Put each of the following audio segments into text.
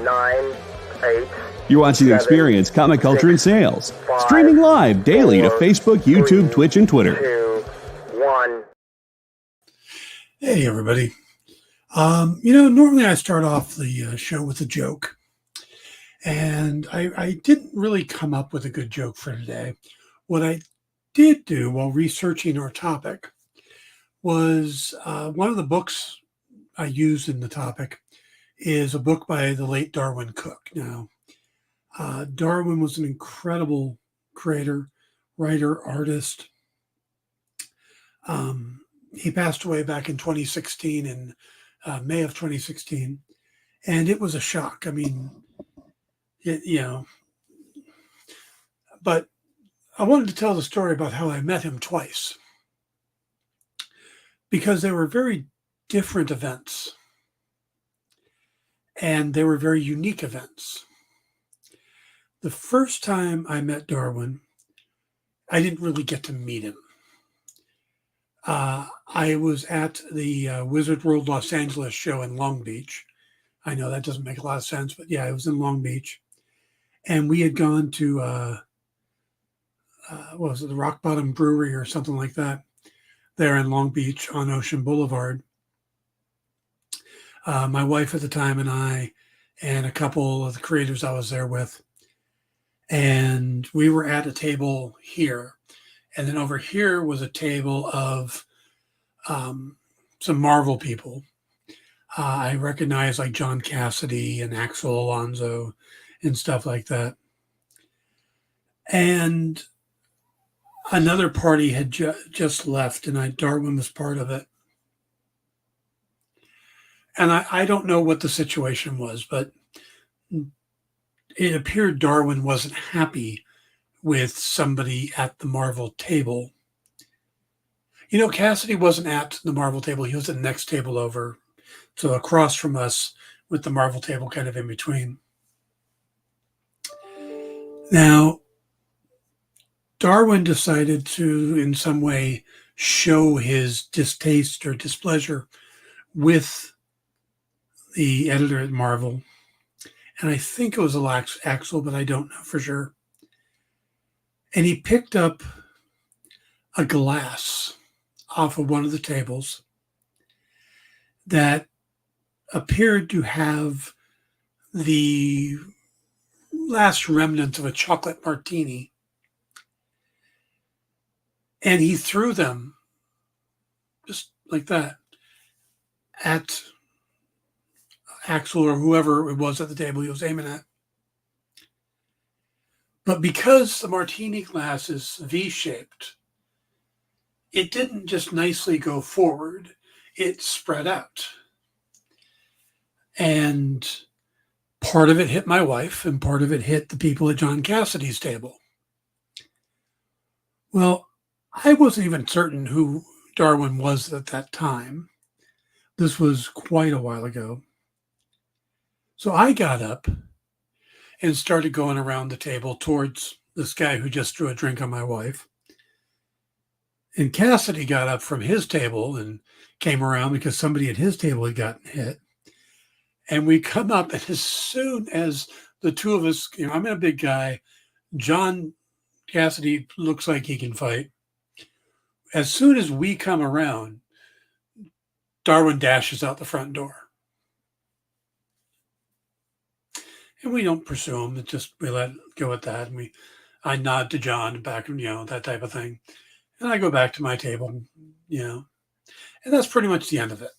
9, 8. You're watching 7, Experience Comic Culture and Sales. 5, Streaming live daily 4, to Facebook, YouTube, 3, Twitch, and Twitter. 2, 1. Hey, everybody. Normally I start off the show with a joke. And I didn't really come up with a good joke for today. What I did do while researching our topic was one of the books I used in the topic is a book by the late Darwin Cooke. Now, Darwin was an incredible creator, writer, artist. He passed away back in 2016, in May of 2016, and it was a shock. I mean, but I wanted to tell the story about how I met him twice, because they were very different events and they were very unique events. The first time I met Darwin, I didn't really get to meet him. I was at the Wizard World Los Angeles show in Long Beach. I know that doesn't make a lot of sense, but yeah, I was in Long Beach. And we had gone to, what was it, the Rock Bottom Brewery or something like that, there in Long Beach on Ocean Boulevard. My wife at the time and I, and a couple of the creators I was there with. And we were at a table here. And then over here was a table of some Marvel people. I recognized like John Cassidy and Axel Alonso and stuff like that. And another party had just left, and Darwin was part of it. And I don't know what the situation was, but it appeared Darwin wasn't happy with somebody at the Marvel table. You know, Cassidy wasn't at the Marvel table. He was at the next table over. So across from us with the Marvel table kind of in between. Now, Darwin decided to, in some way, show his distaste or displeasure with the editor at Marvel. And I think it was Axel, but I don't know for sure. And he picked up a glass off of one of the tables that appeared to have the last remnants of a chocolate martini. And he threw them just like that at Axel or whoever it was at the table he was aiming at. But because the martini glass is V-shaped, it didn't just nicely go forward, it spread out. And part of it hit my wife and part of it hit the people at John Cassidy's table. Well, I wasn't even certain who Darwin was at that time. This was quite a while ago. So I got up and started going around the table towards this guy who just threw a drink on my wife. And Cassidy got up from his table and came around because somebody at his table had gotten hit. And we come up, and as soon as the two of us, I'm a big guy. John Cassidy looks like he can fight. As soon as we come around, Darwin dashes out the front door. And we don't pursue him. It's just we let go at that. And I nod to John back, that type of thing. And I go back to my table, And that's pretty much the end of it.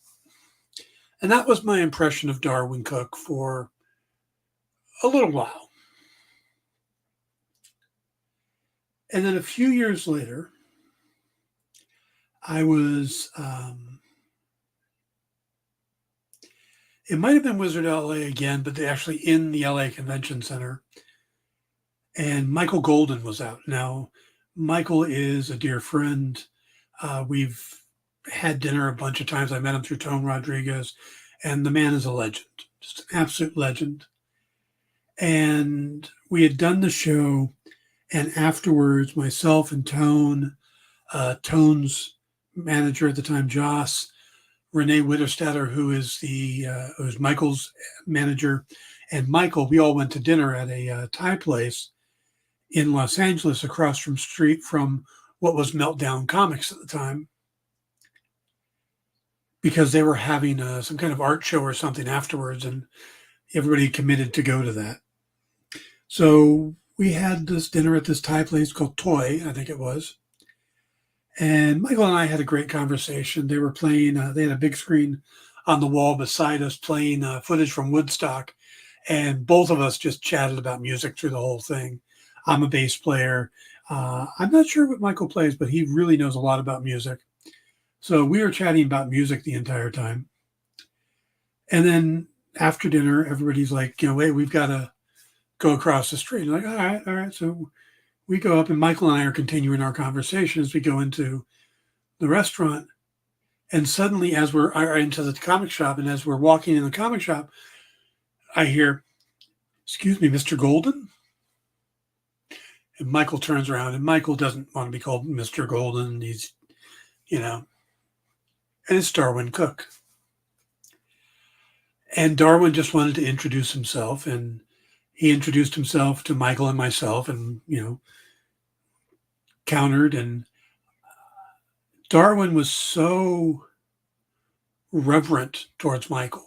And that was my impression of Darwin Cooke for a little while. And then a few years later, I was, it might have been Wizard LA again, but they're actually in the LA Convention Center. And Michael Golden was out. Now, Michael is a dear friend. We've had dinner a bunch of times. I met him through Tone Rodriguez, and the man is a legend, just an absolute legend. And we had done the show, and afterwards, myself and Tone, Tone's manager at the time, Joss, Renee Witterstatter, who is who's Michael's manager, and Michael, we all went to dinner at a Thai place in Los Angeles across from street from what was Meltdown Comics at the time, because they were having some kind of art show or something afterwards, and everybody committed to go to that. So we had this dinner at this Thai place called Toy, I think it was. And Michael and I had a great conversation. They were playing, they had a big screen on the wall beside us playing footage from Woodstock. And both of us just chatted about music through the whole thing. I'm a bass player. I'm not sure what Michael plays, but he really knows a lot about music. So we were chatting about music the entire time. And then after dinner, everybody's like, wait, we've got to go across the street. Like, all right. So we go up, and Michael and I are continuing our conversation as we go into the restaurant. And suddenly, as we're into the comic shop, and as we're walking in the comic shop, I hear, "Excuse me, Mr. Golden?" And Michael turns around, and Michael doesn't want to be called Mr. Golden. He's, and it's Darwin Cook. And Darwin just wanted to introduce himself, and he introduced himself to Michael and myself, and, countered. And Darwin was so reverent towards Michael,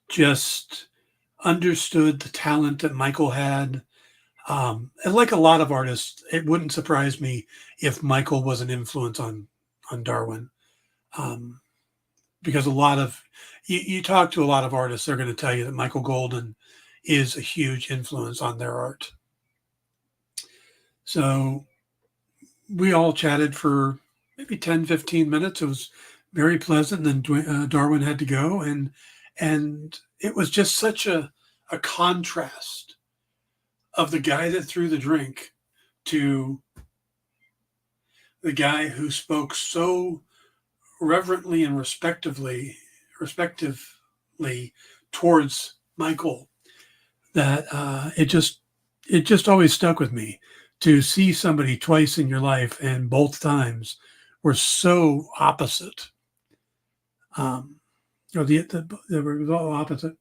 just understood the talent that Michael had. And like a lot of artists, it wouldn't surprise me if Michael was an influence on Darwin. Because a lot of, you talk to a lot of artists, they're going to tell you that Michael Golden is a huge influence on their art. So we all chatted for maybe 10, 15 minutes. It was very pleasant. And then Darwin had to go. And it was just such a contrast of the guy that threw the drink to the guy who spoke so reverently and respectively towards Michael, that it just always stuck with me, to see somebody twice in your life, and both times were so opposite. They were all opposite,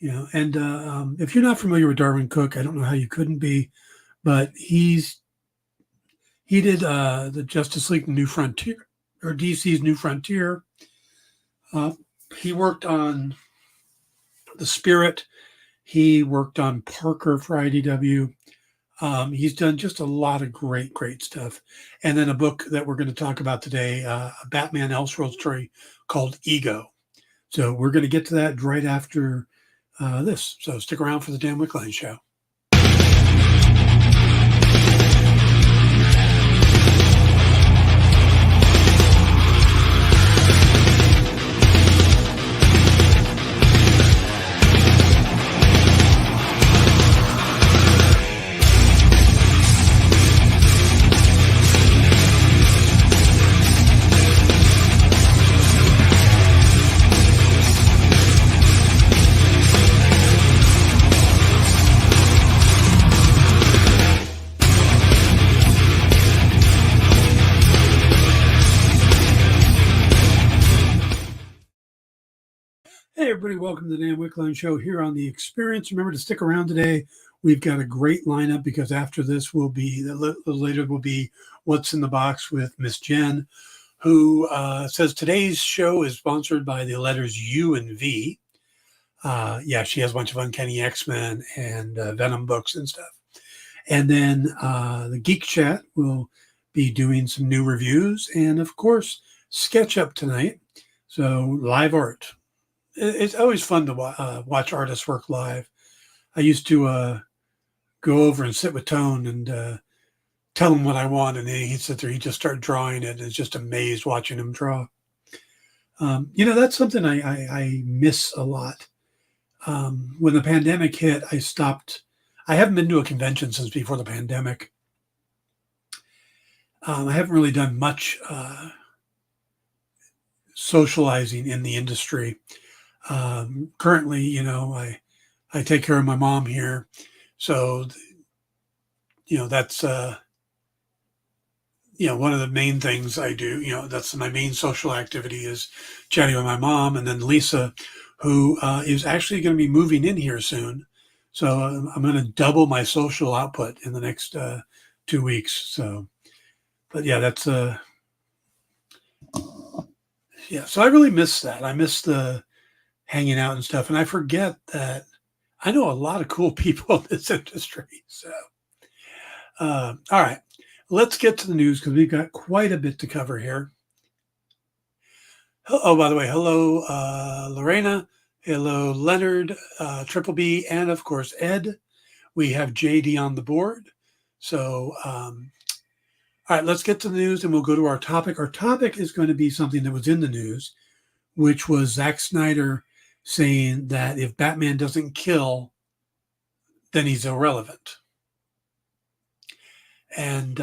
And if you're not familiar with Darwin Cook, I don't know how you couldn't be, but he did the Justice League New Frontier, or DC's New Frontier. He worked on The Spirit. He worked on Parker for IDW. He's done just a lot of great stuff. And then a book that we're going to talk about today, a Batman Elseworld story called Ego. So we're going to get to that right after this. So stick around for the Dan Wickline Show. Hey, everybody, welcome to the Dan Wickline Show here on The Experience. Remember to stick around today. We've got a great lineup, because after this later will be What's in the Box with Miss Jen, who says today's show is sponsored by the letters U and V. She has a bunch of Uncanny X-Men and Venom books and stuff. And then the Geek Chat will be doing some new reviews, and of course, Sketch Up tonight. So live art. It's always fun to watch artists work live. I used to go over and sit with Tone and tell him what I want, and then he'd sit there, he'd just start drawing it, and it's just amazed watching him draw. That's something I miss a lot. When the pandemic hit, I stopped. I haven't been to a convention since before the pandemic. I haven't really done much socializing in the industry. Currently, I take care of my mom here. So, that's, one of the main things I do, that's my main social activity, is chatting with my mom. And then Lisa, who is actually going to be moving in here soon. So I'm going to double my social output in the next 2 weeks. So, but yeah, that's yeah. So I really miss that. I miss the hanging out and stuff, and I forget that I know a lot of cool people in this industry. So, all right, let's get to the news because we've got quite a bit to cover here. Oh, by the way, hello, Lorena. Hello, Leonard, Triple B, and of course, Ed. We have JD on the board. So, all right, let's get to the news and we'll go to our topic. Our topic is going to be something that was in the news, which was Zack Snyder saying that if Batman doesn't kill, then he's irrelevant. And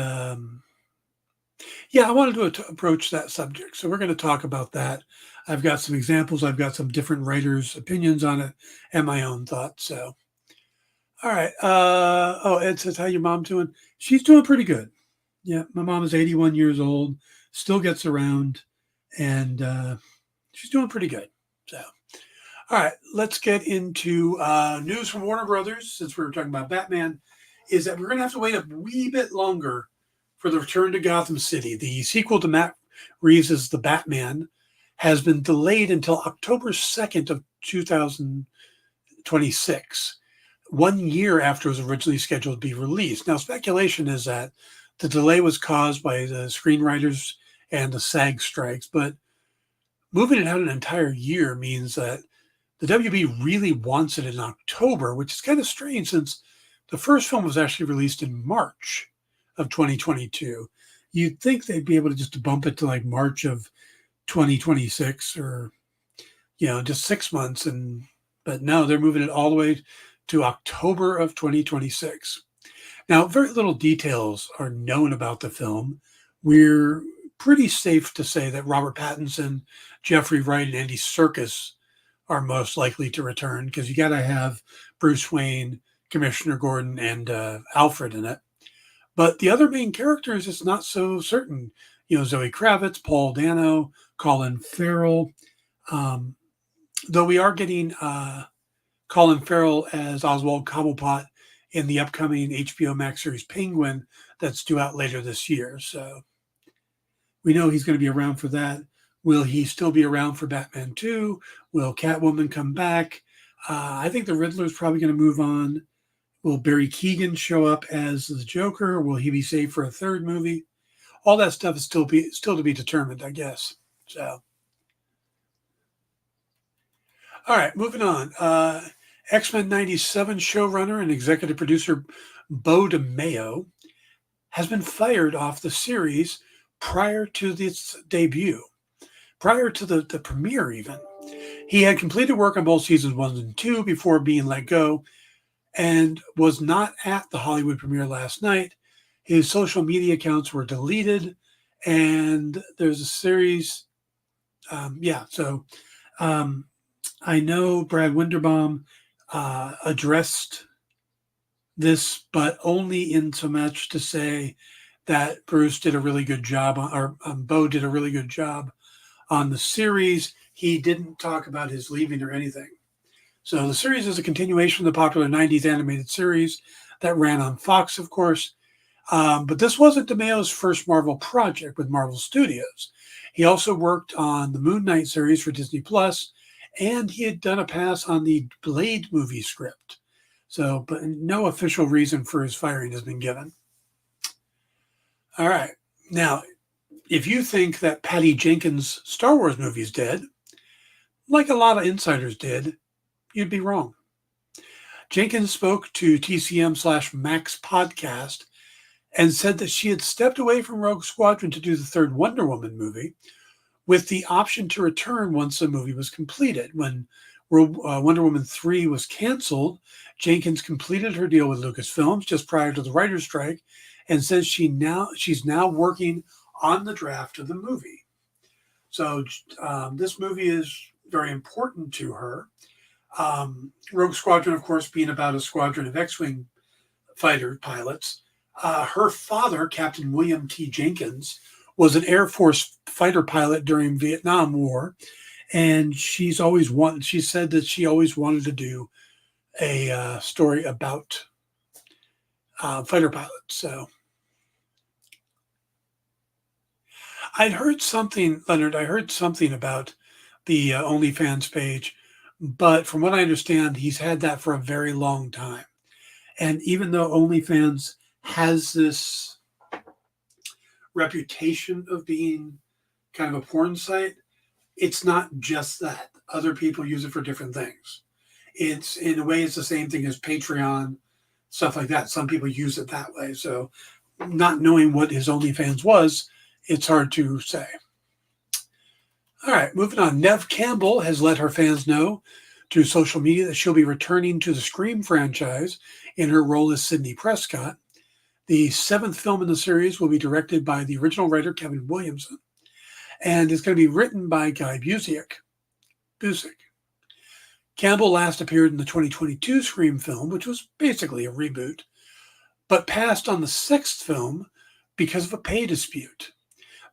yeah, I wanted to approach that subject. So we're going to talk about that. I've got some examples. I've got some different writers' opinions on it and my own thoughts. So, all right. Oh, Ed says, how your mom doing? She's doing pretty good. Yeah, my mom is 81 years old, still gets around, and she's doing pretty good. So, all right, let's get into news from Warner Brothers, since we were talking about Batman, is that we're going to have to wait a wee bit longer for the return to Gotham City. The sequel to Matt Reeves' The Batman has been delayed until October 2nd of 2026, 1 year after it was originally scheduled to be released. Now, speculation is that the delay was caused by the screenwriters and the SAG strikes, but moving it out an entire year means that the WB really wants it in October, which is kind of strange since the first film was actually released in March of 2022. You'd think they'd be able to just bump it to like March of 2026 or, just 6 months. But no, they're moving it all the way to October of 2026. Now, very little details are known about the film. We're pretty safe to say that Robert Pattinson, Jeffrey Wright, and Andy Serkis are most likely to return because you got to have Bruce Wayne, Commissioner Gordon, and Alfred in it. But the other main characters, it's not so certain. Zoe Kravitz, Paul Dano, Colin Farrell. Though we are getting Colin Farrell as Oswald Cobblepot in the upcoming HBO Max series Penguin that's due out later this year. So we know he's going to be around for that. Will he still be around for Batman 2? Will Catwoman come back? I think the Riddler's probably going to move on. Will Barry Keoghan show up as the Joker? Will he be saved for a third movie? All that stuff is still to be determined, I guess. So, all right, moving on. X-Men 97 showrunner and executive producer Beau DeMayo has been fired off the series prior to its debut, prior to the premiere even. He had completed work on both seasons 1 and 2 before being let go and was not at the Hollywood premiere last night. His social media accounts were deleted, and there's a series. I know Brad Winderbaum addressed this, but only in so much to say that Bruce did a really good job, or Beau did a really good job on the series. He didn't talk about his leaving or anything. So the series is a continuation of the popular 90s animated series that ran on Fox, of course. But this wasn't DeMayo's first Marvel project with Marvel Studios. He also worked on the Moon Knight series for Disney Plus, and he had done a pass on the Blade movie script. So, but no official reason for his firing has been given. All right. Now, if you think that Patty Jenkins' Star Wars movie is dead, like a lot of insiders did, you'd be wrong. Jenkins spoke to TCM/Max podcast and said that she had stepped away from Rogue Squadron to do the third Wonder Woman movie with the option to return once the movie was completed. When Wonder Woman 3 was canceled, Jenkins completed her deal with Lucasfilms just prior to the writer's strike and says she's now working on the draft of the movie. So this movie is very important to her. Rogue Squadron, of course, being about a squadron of X-Wing fighter pilots. Her father, Captain William T. Jenkins, was an Air Force fighter pilot during Vietnam War, And she said that she always wanted to do a story about fighter pilots. So I'd heard something, Leonard. I heard something about the OnlyFans page, but from what I understand, he's had that for a very long time. And even though OnlyFans has this reputation of being kind of a porn site, it's not just that. Other people use it for different things. It's, in a way, it's the same thing as Patreon, stuff like that. Some people use it that way. So not knowing what his OnlyFans was, it's hard to say. All right, moving on. Neve Campbell has let her fans know through social media that she'll be returning to the Scream franchise in her role as Sidney Prescott. The 7th film in the series will be directed by the original writer, Kevin Williamson, and it's going to be written by Guy Busiek. Campbell last appeared in the 2022 Scream film, which was basically a reboot, but passed on the 6th film because of a pay dispute.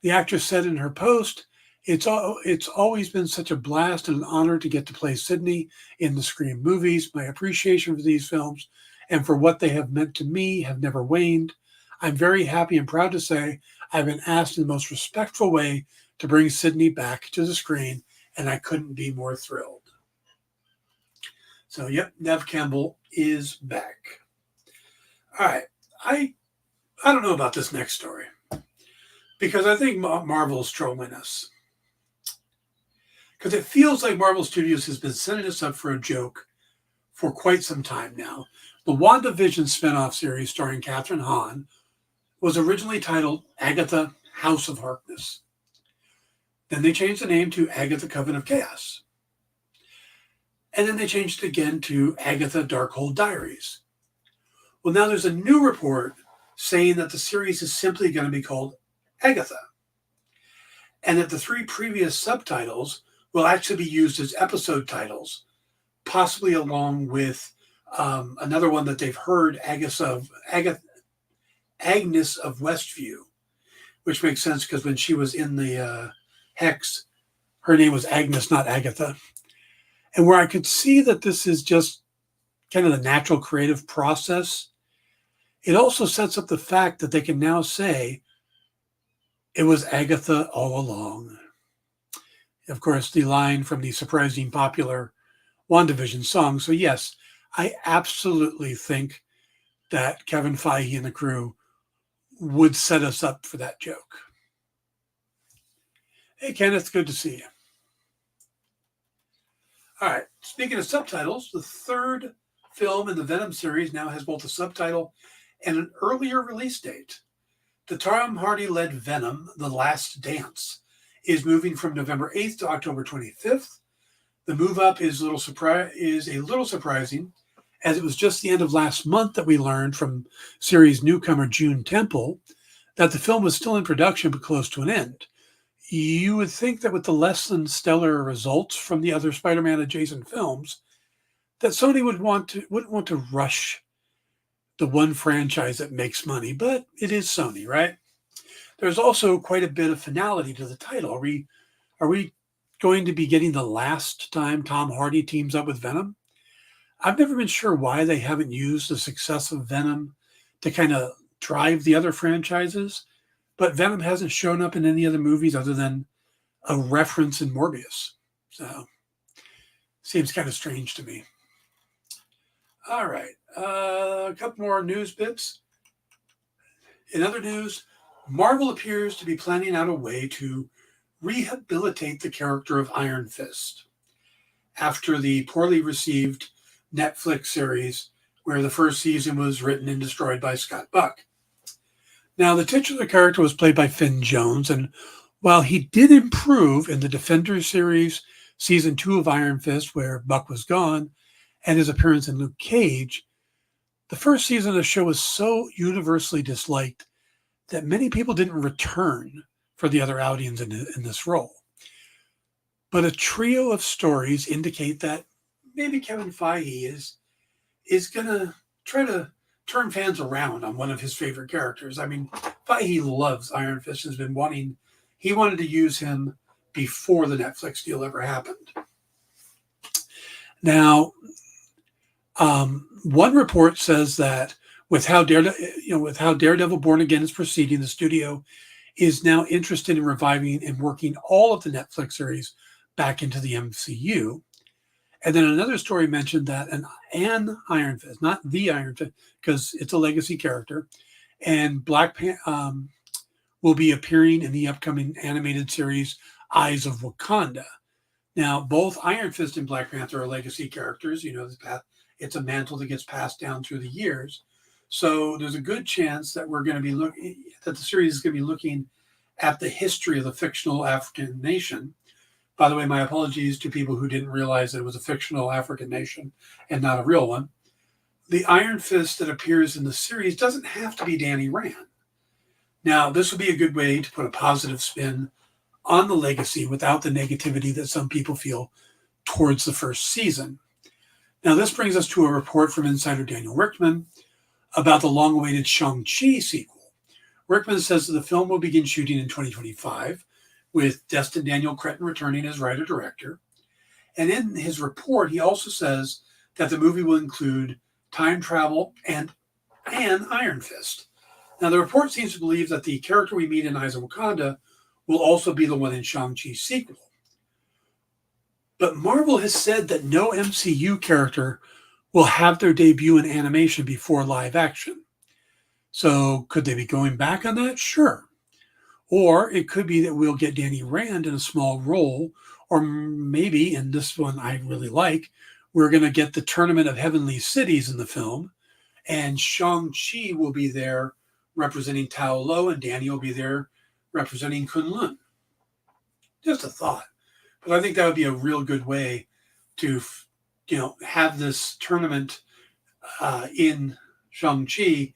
The actress said in her post, it's always been such a blast and an honor to get to play Sidney in the Scream movies. My appreciation for these films and for what they have meant to me have never waned. I'm very happy and proud to say I've been asked in the most respectful way to bring Sidney back to the screen, and I couldn't be more thrilled. So, yep, Neve Campbell is back. All right, I don't know about this next story because I think Marvel's trolling us. Because it feels like Marvel Studios has been setting us up for a joke for quite some time now. The WandaVision spinoff series starring Catherine Hahn was originally titled Agatha House of Harkness. Then they changed the name to Agatha Coven of Chaos. And then they changed it again to Agatha Darkhold Diaries. Well, now there's a new report saying that the series is simply going to be called Agatha, and that the 3 previous subtitles will actually be used as episode titles, possibly along with another one that they've heard, Agnes of Westview, which makes sense because when she was in the Hex, her name was Agnes, not Agatha. And where I could see that this is just kind of the natural creative process, it also sets up the fact that they can now say it was Agatha all along. Of course, the line from the surprising popular WandaVision song. So yes, I absolutely think that Kevin Feige and the crew would set us up for that joke. Hey, Kenneth, good to see you. All right, speaking of subtitles, the 3rd film in the Venom series now has both a subtitle and an earlier release date. The Tom Hardy-led Venom, The Last Dance, is moving from November 8th to October 25th. The move up is a little surprising, as it was just the end of last month that we learned from series newcomer June Temple that the film was still in production but close to an end. You would think that with the less than stellar results from the other Spider-Man adjacent films, that Sony wouldn't want to rush the one franchise that makes money, but it is Sony, right? There's also quite a bit of finality to the title. Are we going to be getting the last time Tom Hardy teams up with Venom? I've never been sure why they haven't used the success of Venom to kind of drive the other franchises, but Venom hasn't shown up in any other movies other than a reference in Morbius. So, seems kind of strange to me. All right, a couple more news bits. In other news, Marvel appears to be planning out a way to rehabilitate the character of Iron Fist after the poorly received Netflix series where the first season was written and destroyed by Scott Buck. Now, the titular character was played by Finn Jones, and while he did improve in the Defenders series, season 2 of Iron Fist, where Buck was gone, and his appearance in Luke Cage, the first season of the show was so universally disliked that many people didn't return for the other outings in this role. But a trio of stories indicate that maybe Kevin Feige is going to try to turn fans around on one of his favorite characters. I mean, Feige loves Iron Fist, he wanted to use him before the Netflix deal ever happened. Now, one report says that with how Daredevil Born Again is proceeding, the studio is now interested in reviving and working all of the Netflix series back into the MCU. And then another story mentioned that an Iron Fist, not the Iron Fist, because it's a legacy character, and Black Panther will be appearing in the upcoming animated series Eyes of Wakanda. Now, both Iron Fist and Black Panther are legacy characters. It's a mantle that gets passed down through the years. So there's a good chance that the series is going to be looking at the history of the fictional African nation. By the way, my apologies to people who didn't realize that it was a fictional African nation and not a real one. The Iron Fist that appears in the series doesn't have to be Danny Rand. Now, this would be a good way to put a positive spin on the legacy without the negativity that some people feel towards the first season. Now, this brings us to a report from insider Daniel Wickline about the long-awaited Shang-Chi sequel. Wickline says that the film will begin shooting in 2025, with Destin Daniel Cretton returning as writer-director. And in his report, he also says that the movie will include time travel and an Iron Fist. Now, the report seems to believe that the character we meet in Eyes of Wakanda will also be the one in Shang-Chi's sequel. But Marvel has said that no MCU character will have their debut in animation before live action. So could they be going back on that? Sure. Or it could be that we'll get Danny Rand in a small role, or maybe, and this one I really like, we're going to get the Tournament of Heavenly Cities in the film, and Shang-Chi will be there representing Tao Lo, and Danny will be there representing Kunlun. Just a thought. But I think that would be a real good way to, have this tournament in Shang-Chi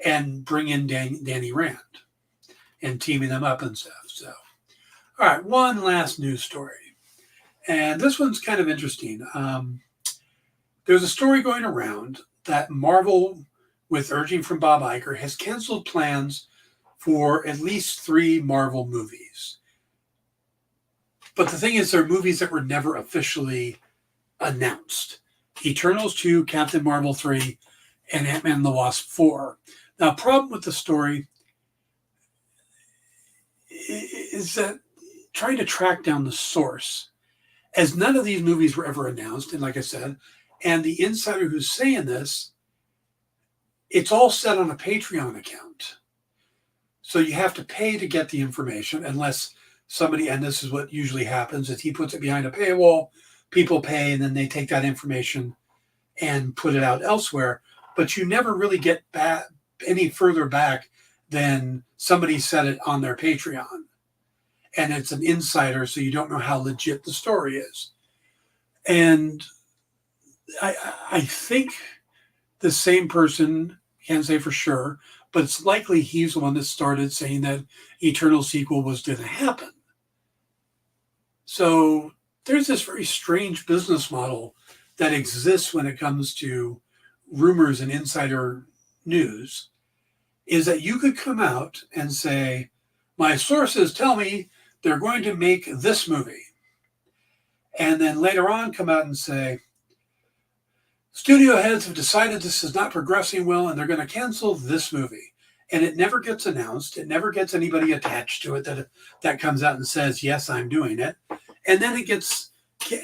and bring in Danny Rand and teaming them up and stuff. So, all right, one last news story. And this one's kind of interesting. There's a story going around that Marvel, with urging from Bob Iger, has canceled plans for at least 3 Marvel movies. But the thing is, they're movies that were never officially announced. Eternals 2, Captain Marvel 3, and Ant-Man and the Wasp 4. Now, problem with the story is that trying to track down the source, as none of these movies were ever announced, and like I said, and the insider who's saying this, it's all set on a Patreon account. So you have to pay to get the information unless somebody, and this is what usually happens, is he puts it behind a paywall, people pay, and then they take that information and put it out elsewhere. But you never really get back any further back than somebody said it on their Patreon. And it's an insider, so you don't know how legit the story is. And I think the same person, can't say for sure, but it's likely he's the one that started saying that Eternal sequel was going to happen. So there's this very strange business model that exists when it comes to rumors and insider news, is that you could come out and say, my sources tell me they're going to make this movie. And then later on come out and say, studio heads have decided this is not progressing well and they're going to cancel this movie. And it never gets announced. It never gets anybody attached to it that comes out and says, yes, I'm doing it. And then it gets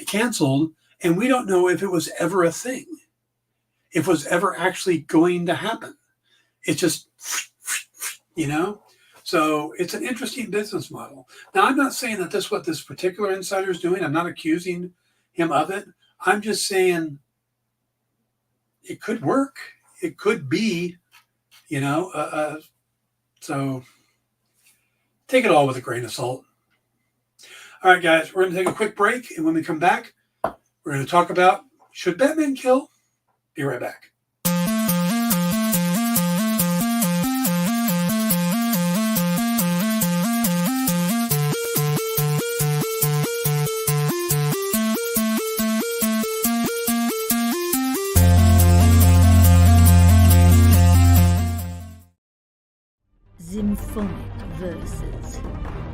canceled, and we don't know if it was ever a thing, if it was ever actually going to happen. It's just, So it's an interesting business model. Now, I'm not saying that what this particular insider is doing. I'm not accusing him of it. I'm just saying it could work. It could be, so take it all with a grain of salt. All right, guys, we're going to take a quick break. And when we come back, we're going to talk about, should Batman kill? Be right back. Symphonic verses,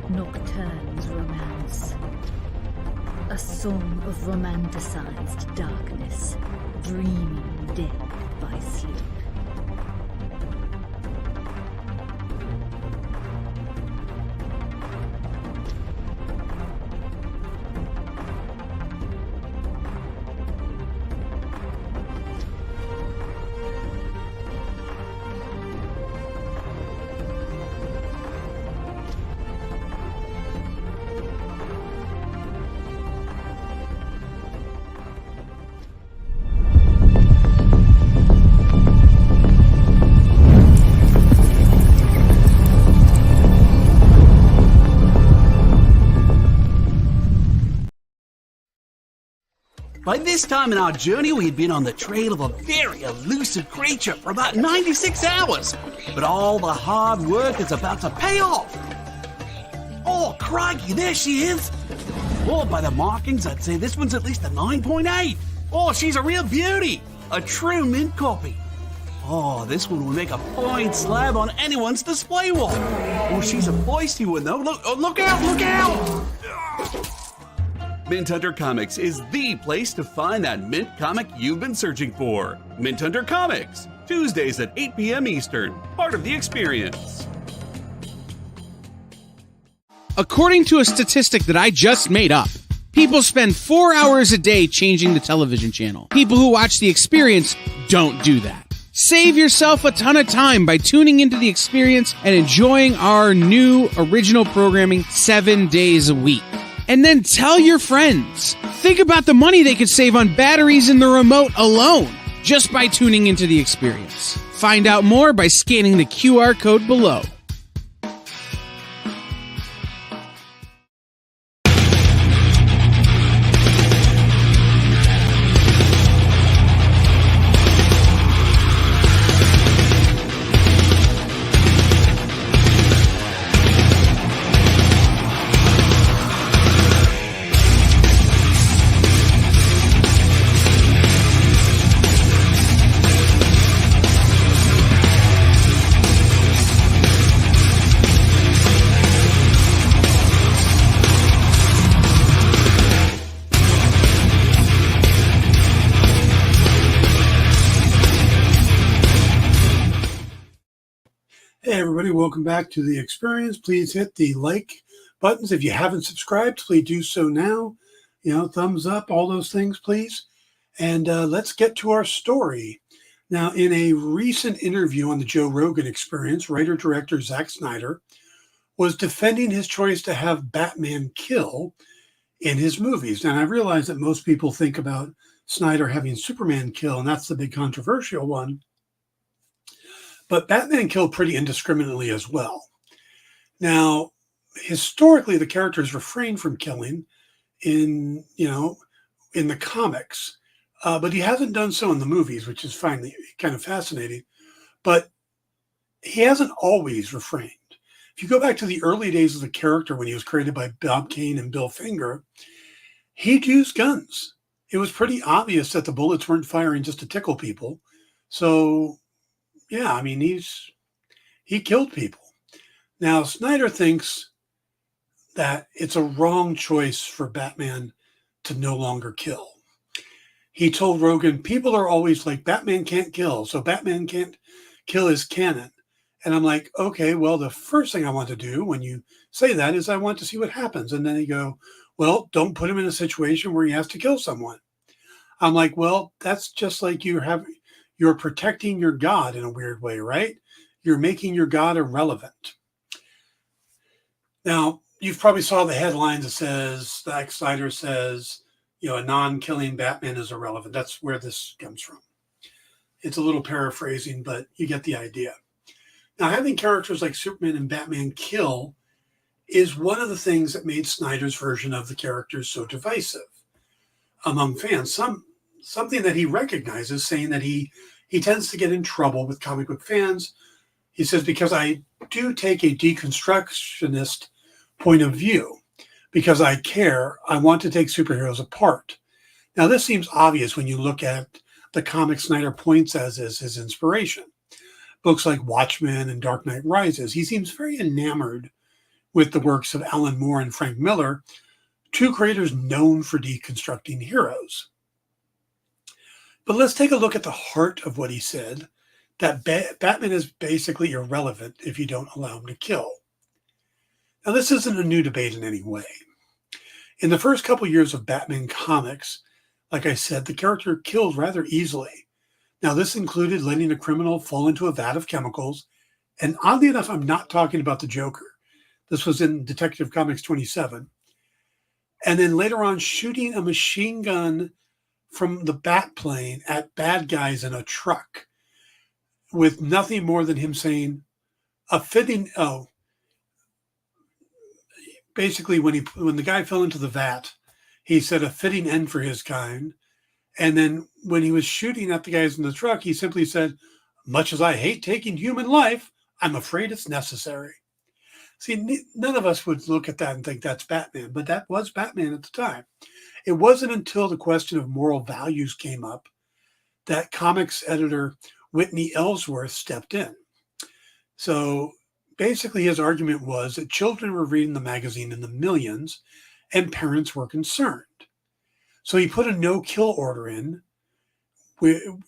nocturnes romance. A song of romanticized darkness, dreaming dead by sleep. By this time in our journey, we had been on the trail of a very elusive creature for about 96 hours. But all the hard work is about to pay off. Oh, crikey, there she is. Oh, by the markings, I'd say this one's at least a 9.8. Oh, she's a real beauty. A true mint copy. Oh, this one will make a fine slab on anyone's display wall. Oh, she's a feisty one, though. Look, oh, look out, look out! Mint Hunter Comics is the place to find that mint comic you've been searching for. Mint Hunter Comics, Tuesdays at 8 p.m. Eastern, part of the experience. According to a statistic that I just made up, people spend 4 hours a day changing the television channel. People who watch The Experience don't do that. Save yourself a ton of time by tuning into The Experience and enjoying our new original programming 7 days a week. And then tell your friends. Think about the money they could save on batteries in the remote alone just by tuning into The Experience. Find out more by scanning the QR code below. Hey everybody, welcome back to The Experience. Please hit the like buttons. If you haven't subscribed, please do so now. Thumbs up, all those things, please. And let's get to our story. Now, in a recent interview on the Joe Rogan Experience, writer-director Zack Snyder was defending his choice to have Batman kill in his movies. And I realize that most people think about Snyder having Superman kill, and that's the big controversial one. But Batman killed pretty indiscriminately as well. Now, historically, the characters refrained from killing in the comics, but he hasn't done so in the movies, which is finally kind of fascinating. But he hasn't always refrained. If you go back to the early days of the character when he was created by Bob Kane and Bill Finger, he'd use guns. It was pretty obvious that the bullets weren't firing just to tickle people. So yeah, I mean, he killed people. Now, Snyder thinks that it's a wrong choice for Batman to no longer kill. He told Rogan, people are always like, Batman can't kill, so Batman can't kill his canon. And I'm like, okay, well, the first thing I want to do when you say that is I want to see what happens. And then he go, well, don't put him in a situation where he has to kill someone. I'm like, well, that's just like you're protecting your God in a weird way, right? You're making your God irrelevant. Now, you've probably saw the headlines that says, Zack Snyder says, a non-killing Batman is irrelevant. That's where this comes from. It's a little paraphrasing, but you get the idea. Now, having characters like Superman and Batman kill is one of the things that made Snyder's version of the characters so divisive among fans. Something that he recognizes, saying that he tends to get in trouble with comic book fans. He says, because I do take a deconstructionist point of view, because I care, I want to take superheroes apart. Now, this seems obvious when you look at the comic Snyder points as his inspiration. Books like Watchmen and Dark Knight Rises. He seems very enamored with the works of Alan Moore and Frank Miller, two creators known for deconstructing heroes. But let's take a look at the heart of what he said, that Batman is basically irrelevant if you don't allow him to kill. Now, this isn't a new debate in any way. In the first couple years of Batman comics, like I said, the character killed rather easily. Now, this included letting a criminal fall into a vat of chemicals, and oddly enough, I'm not talking about the Joker. This was in Detective Comics 27. And then later on, shooting a machine gun from the Batplane at bad guys in a truck with nothing more than him saying basically when the guy fell into the vat, he said a fitting end for his kind. And then when he was shooting at the guys in the truck, he simply said, much as I hate taking human life, I'm afraid it's necessary. See, none of us would look at that and think that's Batman, but that was Batman at the time. It wasn't until the question of moral values came up that comics editor Whitney Ellsworth stepped in. So basically his argument was that children were reading the magazine in the millions and parents were concerned. So he put a no-kill order in, and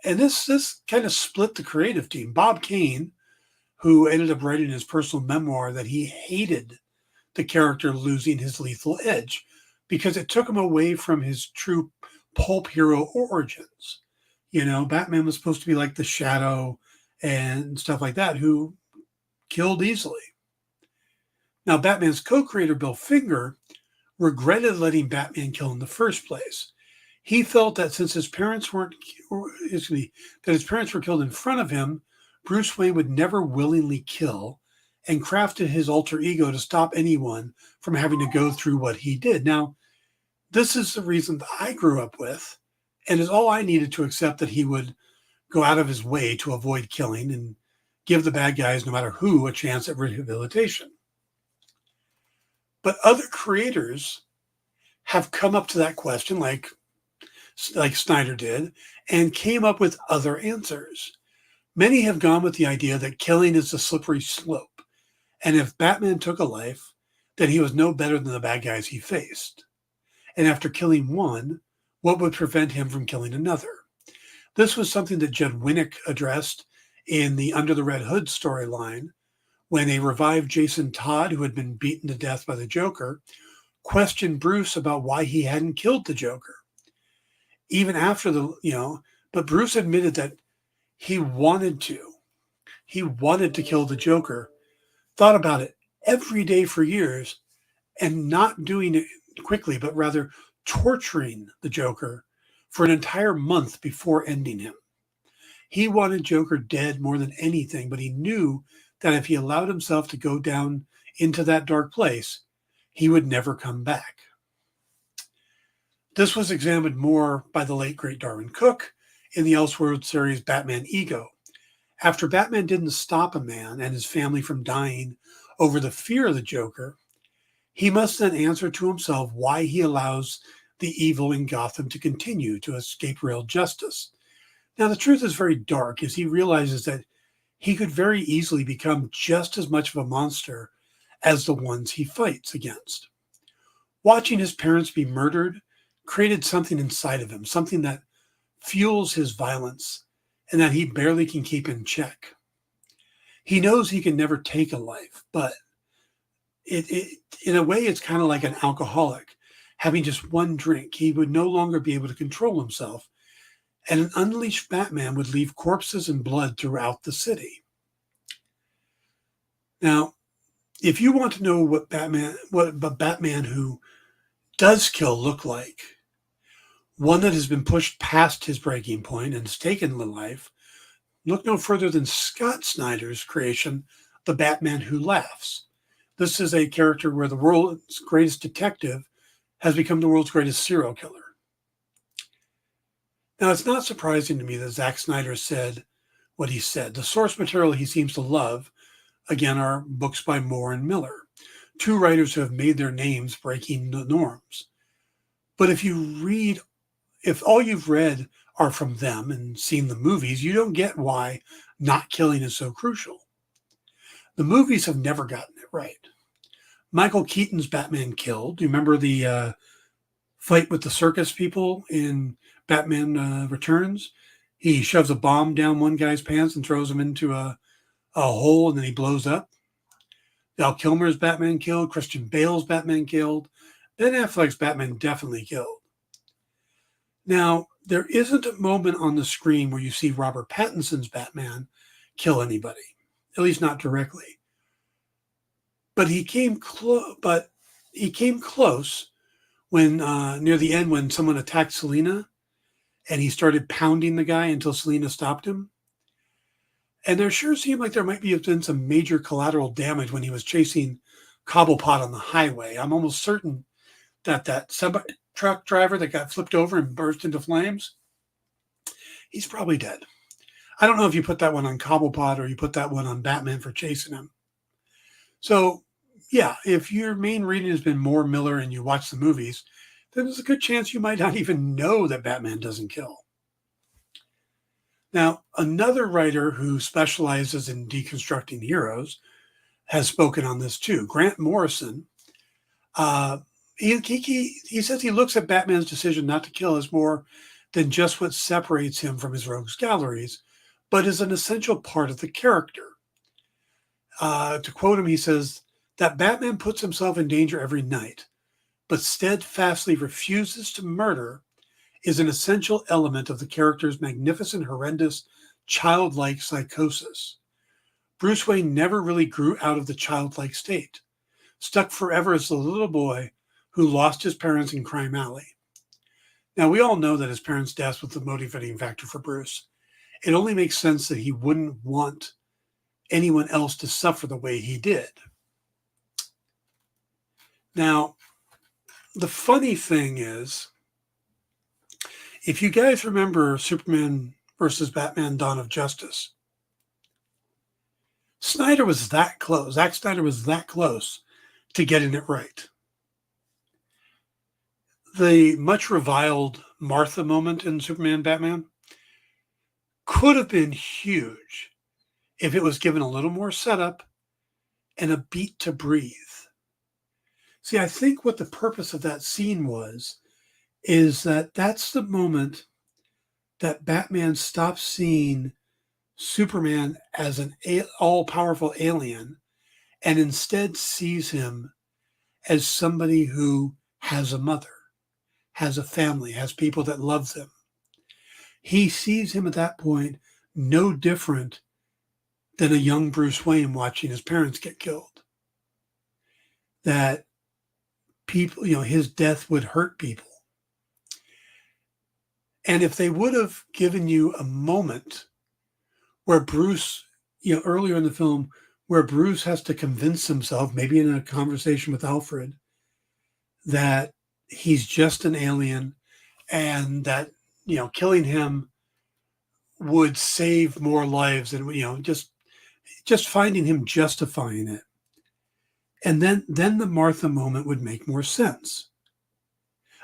this kind of split the creative team. Bob Kane, who ended up writing his personal memoir that he hated the character losing his lethal edge because it took him away from his true pulp hero origins. Batman was supposed to be like the Shadow and stuff like that, who killed easily. Now, Batman's co-creator, Bill Finger, regretted letting Batman kill in the first place. He felt that since his parents were killed in front of him, Bruce Wayne would never willingly kill, and crafted his alter ego to stop anyone from having to go through what he did. Now, this is the reason that I grew up with, and is all I needed to accept that he would go out of his way to avoid killing and give the bad guys, no matter who, a chance at rehabilitation. But other creators have come up to that question, like Snyder did, and came up with other answers. Many have gone with the idea that killing is a slippery slope, and if Batman took a life, then he was no better than the bad guys he faced. And after killing one, what would prevent him from killing another? This was something that Judd Winnick addressed in the Under the Red Hood storyline, when a revived Jason Todd, who had been beaten to death by the Joker, questioned Bruce about why he hadn't killed the Joker. Even after but Bruce admitted that he wanted to. He wanted to kill the Joker, thought about it every day for years, and not doing it quickly, but rather torturing the Joker for an entire month before ending him. He wanted Joker dead more than anything, but he knew that if he allowed himself to go down into that dark place, he would never come back. This was examined more by the late great Darwin Cook in the Elseworld series Batman Ego. After Batman didn't stop a man and his family from dying over the fear of the Joker, he must then answer to himself why he allows the evil in Gotham to continue to escape real justice. Now, the truth is very dark as he realizes that he could very easily become just as much of a monster as the ones he fights against. Watching his parents be murdered created something inside of him, something that fuels his violence and that he barely can keep in check. He knows he can never take a life, but in a way, it's kind of like an alcoholic. Having just one drink, he would no longer be able to control himself, and an unleashed Batman would leave corpses and blood throughout the city. Now, if you want to know what a Batman who does kill look like, one that has been pushed past his breaking point and has taken the life, look no further than Scott Snyder's creation, The Batman Who Laughs. This is a character where the world's greatest detective has become the world's greatest serial killer. Now, it's not surprising to me that Zack Snyder said what he said. The source material he seems to love, again, are books by Moore and Miller, two writers who have made their names breaking the norms. But if all you've read are from them and seen the movies, you don't get why not killing is so crucial. The movies have never gotten it right. Michael Keaton's Batman killed. Do you remember the fight with the circus people in Batman Returns? He shoves a bomb down one guy's pants and throws him into a hole, and then he blows up. Val Kilmer's Batman killed. Christian Bale's Batman killed. Ben Affleck's Batman definitely killed. Now, there isn't a moment on the screen where you see Robert Pattinson's Batman kill anybody, at least not directly. But he came close. When near the end, when someone attacked Selina, and he started pounding the guy until Selina stopped him. And there sure seemed like there might have been some major collateral damage when he was chasing Cobblepot on the highway. I'm almost certain that sub-truck driver that got flipped over and burst into flames, he's probably dead. I don't know if you put that one on Cobblepot or you put that one on Batman for chasing him. So, yeah, if your main reading has been more Miller and you watch the movies, then there's a good chance you might not even know that Batman doesn't kill. Now, another writer who specializes in deconstructing heroes has spoken on this too. Grant Morrison, he says he looks at Batman's decision not to kill as more than just what separates him from his rogues galleries, but is an essential part of the character. To quote him, he says that Batman puts himself in danger every night, but steadfastly refuses to murder is an essential element of the character's magnificent, horrendous, childlike psychosis. Bruce Wayne never really grew out of the childlike state, stuck forever as the little boy who lost his parents in Crime Alley. Now, we all know that his parents' death was the motivating factor for Bruce. It only makes sense that he wouldn't want anyone else to suffer the way he did. Now, the funny thing is, if you guys remember Superman versus Batman Dawn of Justice, Snyder was that close. Zack Snyder was that close to getting it right. The much reviled Martha moment in Superman Batman could have been huge if it was given a little more setup and a beat to breathe. See, I think what the purpose of that scene is that that's the moment that Batman stops seeing Superman as an all-powerful alien and instead sees him as somebody who has a mother, has a family, has people that love them. He sees him at that point no different than a young Bruce Wayne watching his parents get killed. That people, his death would hurt people. And if they would have given you a moment where Bruce, earlier in the film, where Bruce has to convince himself, maybe in a conversation with Alfred, that he's just an alien and that, killing him would save more lives and, just finding him justifying it. And then the Martha moment would make more sense,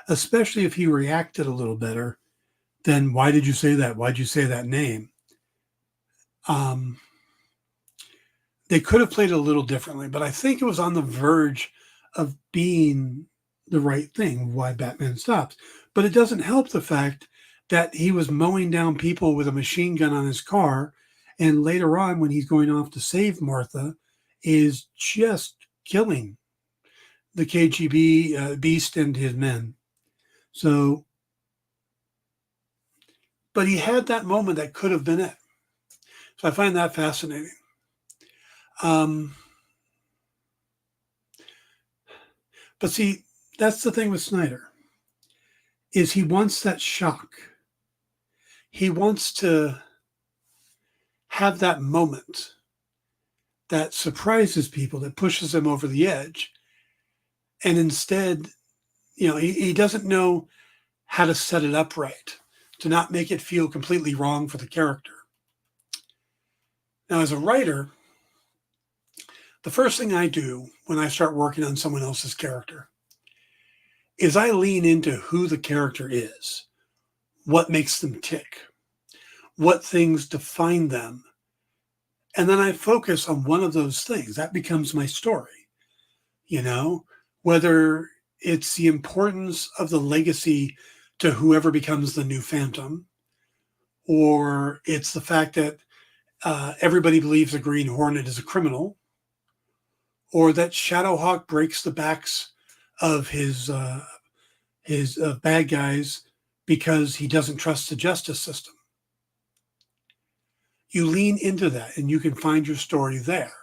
especially if he reacted a little better. Then why did you say that? Why'd you say that name? They could have played it a little differently, but I think it was on the verge of being the right thing, why Batman stops. But it doesn't help the fact that he was mowing down people with a machine gun on his car, and later on, when he's going off to save Martha, is just killing the KGB beast and his men. So, but he had that moment that could have been it. So I find that fascinating. But see, that's the thing with Snyder, is he wants that shock. He wants to have that moment that surprises people, that pushes them over the edge. And instead, he doesn't know how to set it up right, to not make it feel completely wrong for the character. Now, as a writer, the first thing I do when I start working on someone else's character is I lean into who the character is, what makes them tick, what things define them. And then I focus on one of those things. That becomes my story. whether it's the importance of the legacy to whoever becomes the new Phantom, or it's the fact that everybody believes the Green Hornet is a criminal, or that Shadowhawk breaks the backs of his bad guys because he doesn't trust the justice system. You lean into that and you can find your story there.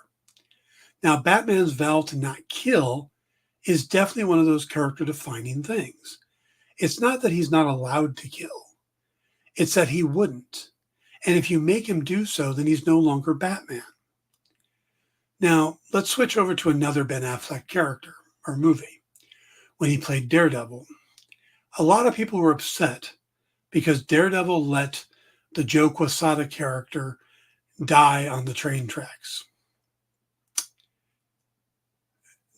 Now, Batman's vow to not kill is definitely one of those character defining things. It's not that he's not allowed to kill. It's that he wouldn't. And if you make him do so, then he's no longer Batman. Now, let's switch over to another Ben Affleck character or movie. When he played Daredevil, a lot of people were upset because Daredevil let the Joe Quesada character die on the train tracks.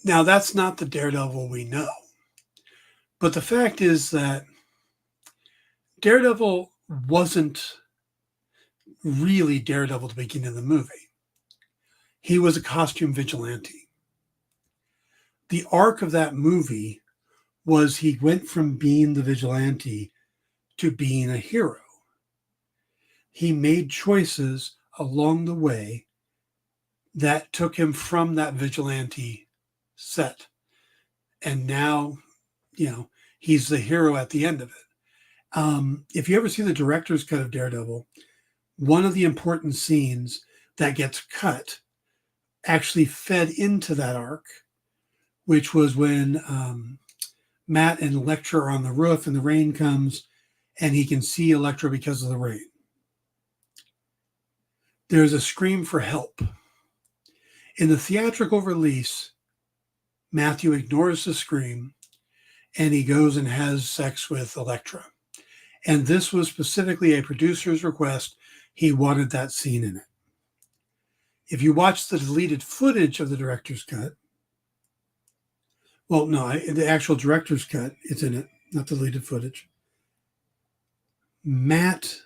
Now, that's not the Daredevil we know. But the fact is that Daredevil wasn't really Daredevil at the beginning of the movie. He was a costume vigilante. The arc of that movie was he went from being the vigilante to being a hero. He made choices along the way that took him from that vigilante set. And now, he's the hero at the end of it. If you ever see the director's cut of Daredevil, one of the important scenes that gets cut actually fed into that arc, which was when Matt and Elektra are on the roof and the rain comes and he can see Elektra because of the rain. There's a scream for help. In the theatrical release, Matthew ignores the scream and he goes and has sex with Elektra. And this was specifically a producer's request. He wanted that scene in it. If you watch the deleted footage of the director's cut, well, no, the actual director's cut, it's in it, not the deleted footage. Matt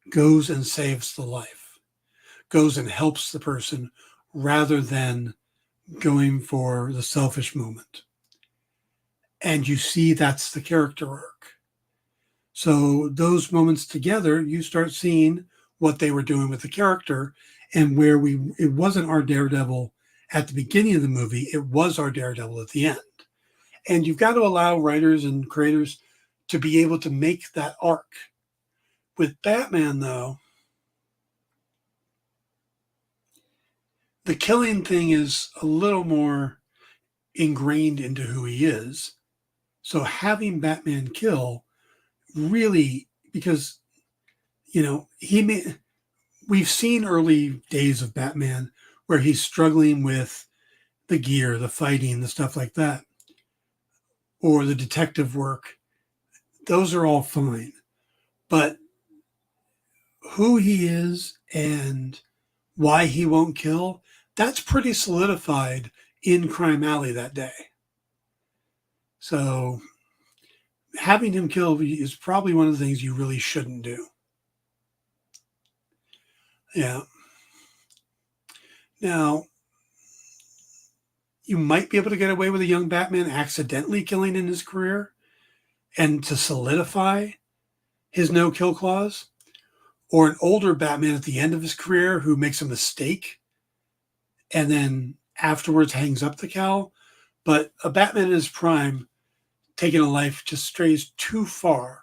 goes and saves the life, goes and helps the person rather than going for the selfish moment. And you see that's the character arc. So those moments together, you start seeing what they were doing with the character and where it wasn't our Daredevil at the beginning of the movie, it was our Daredevil at the end. And you've got to allow writers and creators to be able to make that arc. With Batman, though, the killing thing is a little more ingrained into who he is. So having Batman kill really, because, we've seen early days of Batman where he's struggling with the gear, the fighting, the stuff like that, or the detective work. Those are all fine. But who he is and why he won't kill, that's pretty solidified in Crime Alley that day. So having him kill is probably one of the things you really shouldn't do. Yeah. Now, you might be able to get away with a young Batman accidentally killing in his career and to solidify his no-kill clause, or an older Batman at the end of his career who makes a mistake and then afterwards hangs up the cowl. But a Batman in his prime taking a life just strays too far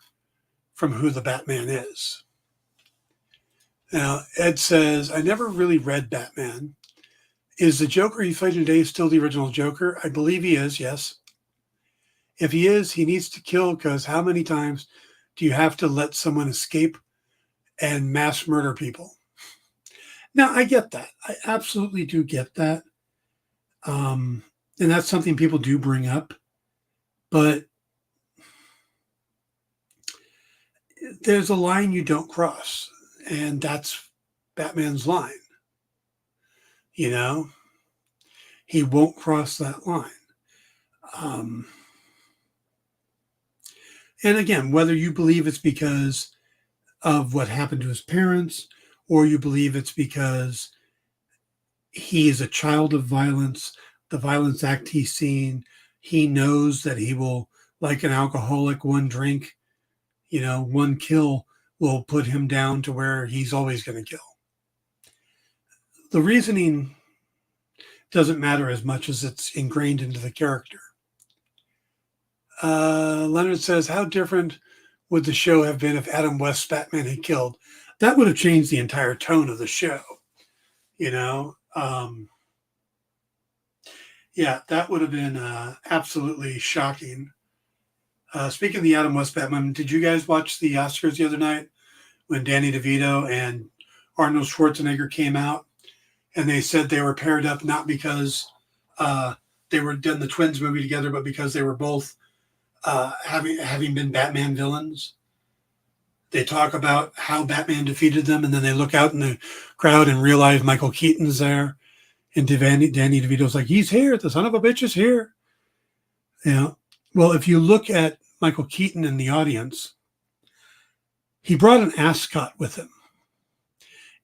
from who the Batman is. Now, Ed says, I never really read Batman. Is the Joker he's fighting today still the original Joker? I believe he is, yes. If he is, he needs to kill, because how many times do you have to let someone escape and mass murder people? Now, I get that. I absolutely do get that. And that's something people do bring up. But there's a line you don't cross. And that's Batman's line. He won't cross that line. And again, whether you believe it's because of what happened to his parents, or you believe it's because he is a child of violence, the violence act he's seen. He knows that he will, like an alcoholic, one drink, one kill will put him down to where he's always going to kill. The reasoning doesn't matter as much as it's ingrained into the character. Leonard says, how different would the show have been if Adam West's Batman had killed? That would have changed the entire tone of the show. That would have been absolutely shocking. Speaking of the Adam West Batman, did you guys watch the Oscars the other night when Danny DeVito and Arnold Schwarzenegger came out? And they said they were paired up not because they were done the Twins movie together, but because they were both having been Batman villains. They talk about how Batman defeated them, and then they look out in the crowd and realize Michael Keaton's there. And Danny DeVito's like, he's here. The son of a bitch is here. Well, if you look at Michael Keaton in the audience, he brought an ascot with him.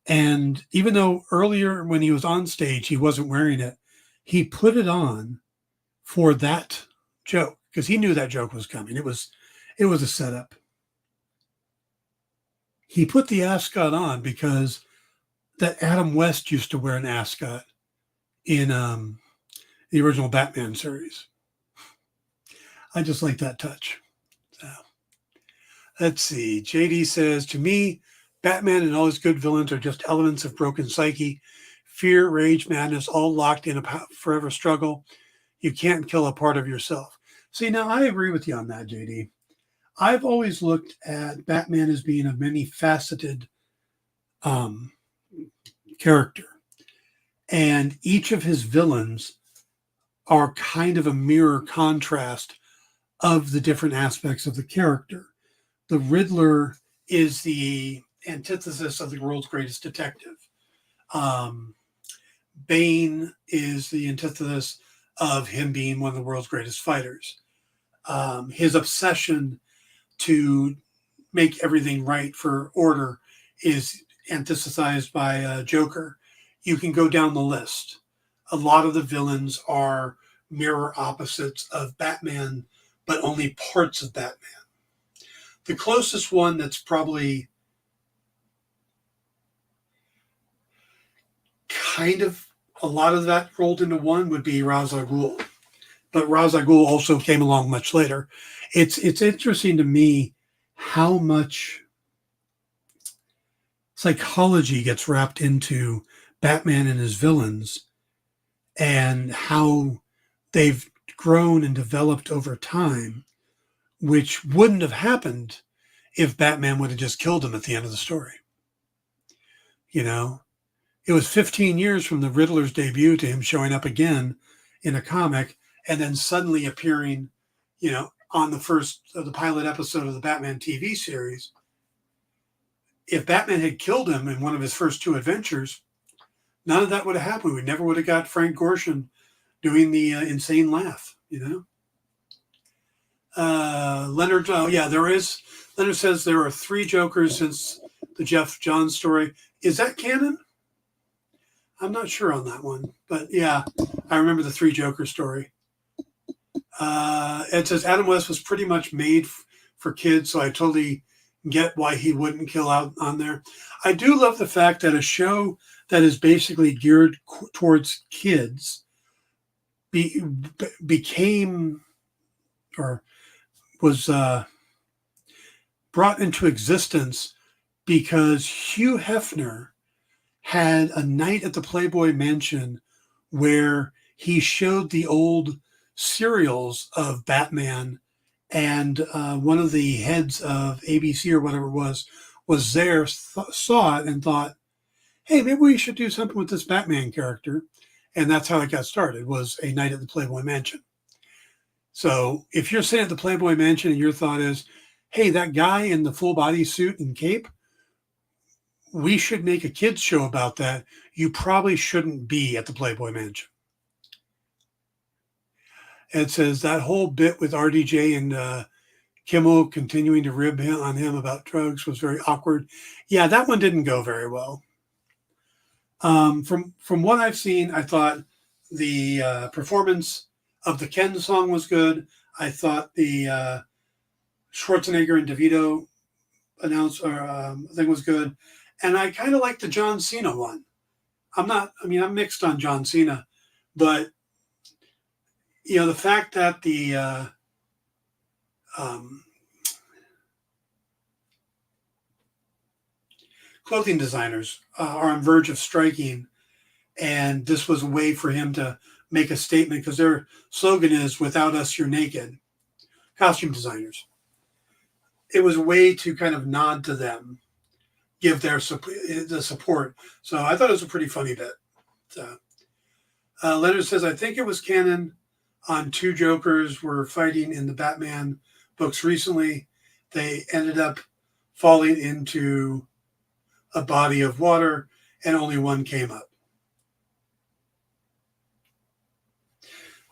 And even though earlier when he was on stage, he wasn't wearing it, he put it on for that joke because he knew that joke was coming. It was a setup. He put the ascot on because that Adam West used to wear an ascot in the original Batman series. I just like that touch. So, let's see. JD says, to me, Batman and all his good villains are just elements of broken psyche, fear, rage, madness, all locked in a forever struggle. You can't kill a part of yourself. See, now I agree with you on that, JD. I've always looked at Batman as being a many-faceted character. And each of his villains are kind of a mirror contrast of the different aspects of the character. The Riddler is the antithesis of the world's greatest detective. Bane is the antithesis of him being one of the world's greatest fighters. His obsession to make everything right for order is antithesized by Joker. You can go down the list. A lot of the villains are mirror opposites of Batman, but only parts of Batman. The closest one that's probably kind of a lot of that rolled into one would be Ra's al Ghul. But Ra's al Ghul also came along much later. It's interesting to me how much psychology gets wrapped into Batman and his villains and how they've grown and developed over time, which wouldn't have happened if Batman would have just killed him at the end of the story. It was 15 years from the Riddler's debut to him showing up again in a comic and then suddenly appearing, on the pilot episode of the Batman TV series. If Batman had killed him in one of his first two adventures, none of that would have happened. We never would have got Frank Gorshin doing the insane laugh, Leonard, Leonard says there are 3 Jokers since the Jeff Johns story. Is that canon? I'm not sure on that one, but yeah, I remember the 3 Joker story. It says Adam West was pretty much made for kids, so I totally get why he wouldn't kill out on there. I do love the fact that a show that is basically geared towards kids became or was brought into existence because Hugh Hefner had a night at the Playboy Mansion where he showed the old serials of Batman, and one of the heads of ABC or whatever it was there, saw it and thought, hey, maybe we should do something with this Batman character. And that's how it got started, was a night at the Playboy Mansion. So if you're sitting at the Playboy Mansion and your thought is, hey, that guy in the full body suit and cape, we should make a kids show about that, you probably shouldn't be at the Playboy Mansion. It says that whole bit with RDJ and Kimmel continuing to rib on him about drugs was very awkward. Yeah, that one didn't go very well. From what I've seen, I thought the performance of the Ken song was good. I thought the Schwarzenegger and DeVito thing was good. And I kind of like the John Cena one. I'm mixed on John Cena, but the fact that the clothing designers are on verge of striking, and this was a way for him to make a statement because their slogan is "Without us, you're naked." Costume designers. It was a way to kind of nod to them, give their the support. So I thought it was a pretty funny bit. So, Leonard says, I think it was canon on two Jokers were fighting in the Batman books recently. They ended up falling into a body of water and only one came up.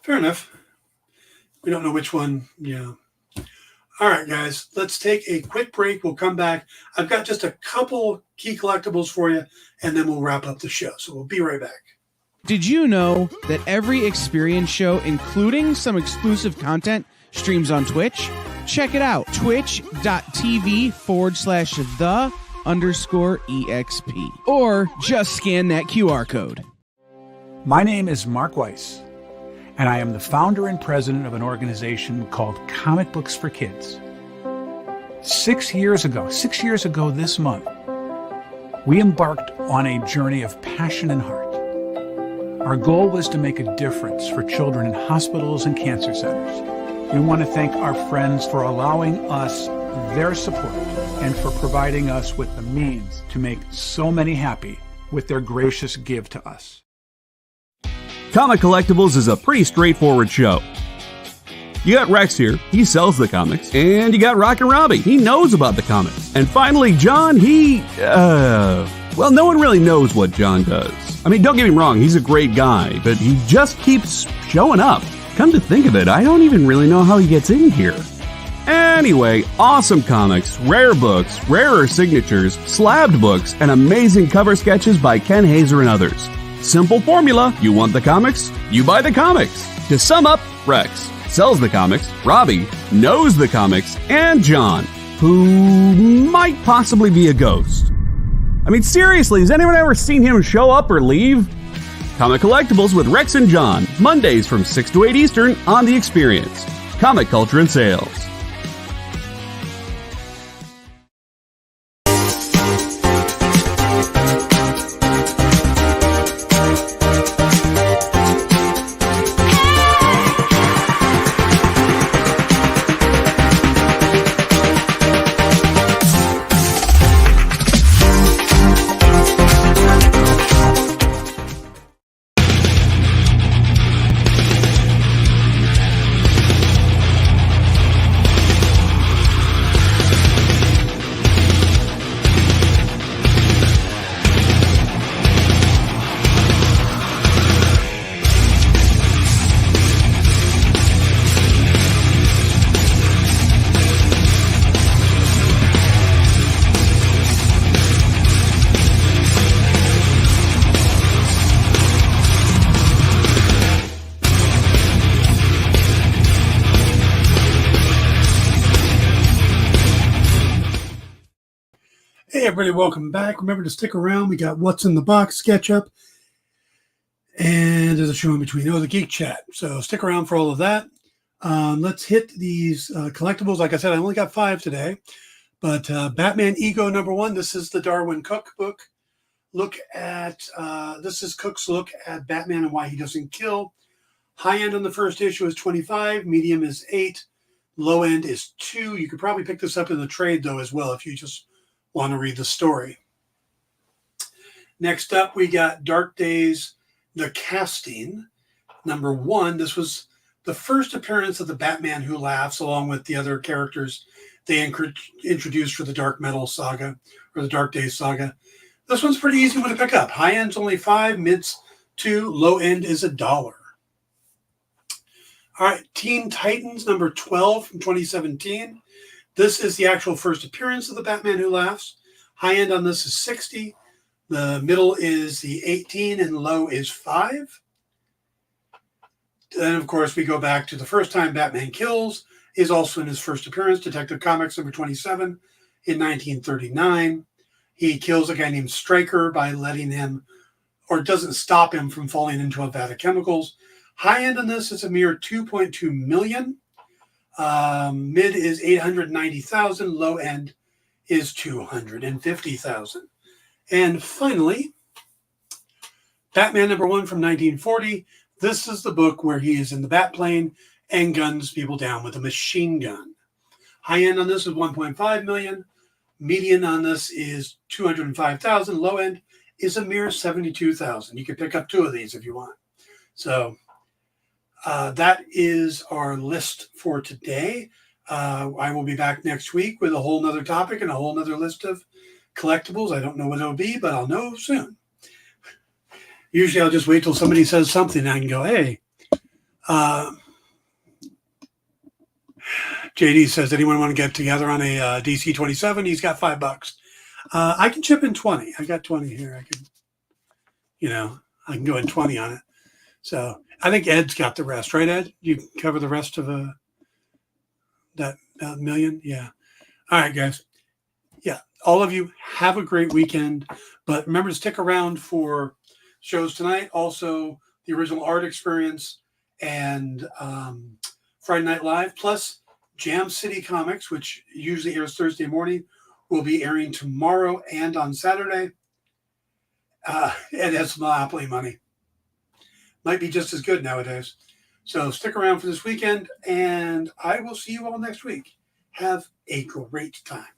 Fair enough. We don't know which one, All right, guys, let's take a quick break. We'll come back. I've got just a couple key collectibles for you, and then we'll wrap up the show. So we'll be right back. Did you know that every experience show, including some exclusive content, streams on Twitch? Check it out, twitch.tv/the_EXP. Or just scan that QR code. My name is Mark Weiss, and I am the founder and president of an organization called Comic Books for Kids. 6 years ago this month, we embarked on a journey of passion and heart. Our goal was to make a difference for children in hospitals and cancer centers. We want to thank our friends for allowing us their support and for providing us with the means to make so many happy with their gracious give to us. Comic Collectibles is a pretty straightforward show. You got Rex here, he sells the comics, and you got Rockin' Robbie, he knows about the comics. And finally, John, well, no one really knows what John does. I mean, don't get me wrong, he's a great guy, but he just keeps showing up. Come to think of it, I don't even really know how he gets in here. Anyway, awesome comics, rare books, rarer signatures, slabbed books, and amazing cover sketches by Ken Hazer and others. Simple formula, you want the comics, you buy the comics. To sum up, Rex sells the comics, Robbie knows the comics, and John, who might possibly be a ghost. I mean, seriously, has anyone ever seen him show up or leave? Comic Collectibles with Rex and John, Mondays from 6 to 8 Eastern on The Experience. Comic Culture and Sales. Hey everybody, welcome back. Remember to stick around. We got What's in the Box sketch up, and there's a show in between. The Geek Chat. So stick around for all of that. Let's hit these collectibles. Like I said, I only got 5 today, but Batman Ego #1. This is the Darwin Cook book. Look at this is Cook's look at Batman and why he doesn't kill. High end on the first issue is 25, medium is 8, low end is 2. You could probably pick this up in the trade though as well if you just want to read the story. Next up, we got Dark Days, The Casting, #1. This was the first appearance of the Batman Who Laughs, along with the other characters they introduced for the Dark Metal saga, or the Dark Days saga. This one's pretty easy one to pick up. High end's only 5, mid's 2, low end is $1. All right, Teen Titans #12 from 2017. This is the actual first appearance of the Batman Who Laughs. High end on this is 60. The middle is the 18 and low is 5. Then, of course, we go back to the first time Batman Kills is also in his first appearance, Detective Comics number 27 in 1939. He kills a guy named Stryker by letting him, or doesn't stop him from falling into a vat of chemicals. High end on this is a mere 2.2 million. Mid is 890,000. Low end is 250,000. And finally, Batman number 1 from 1940. This is the book where he is in the Batplane and guns people down with a machine gun. High end on this is 1.5 million. Median on this is 205,000. Low end is a mere 72,000. You can pick up 2 of these if you want. So that is our list for today. I will be back next week with a whole nother topic and a whole nother list of collectibles. I don't know what it'll be, but I'll know soon. Usually I'll just wait till somebody says something and I can go, hey. JD says, anyone want to get together on a DC 27? He's got $5. I can chip in 20. I got 20 here. I can go in 20 on it. So I think Ed's got the rest, right, Ed? You can cover the rest of that million? Yeah. All right, guys. Yeah. All of you have a great weekend. But remember to stick around for shows tonight. Also, the original art experience and Friday Night Live, plus Jam City Comics, which usually airs Thursday morning, will be airing tomorrow and on Saturday. Ed has some Monopoly money. Might be just as good nowadays. So stick around for this weekend, and I will see you all next week. Have a great time.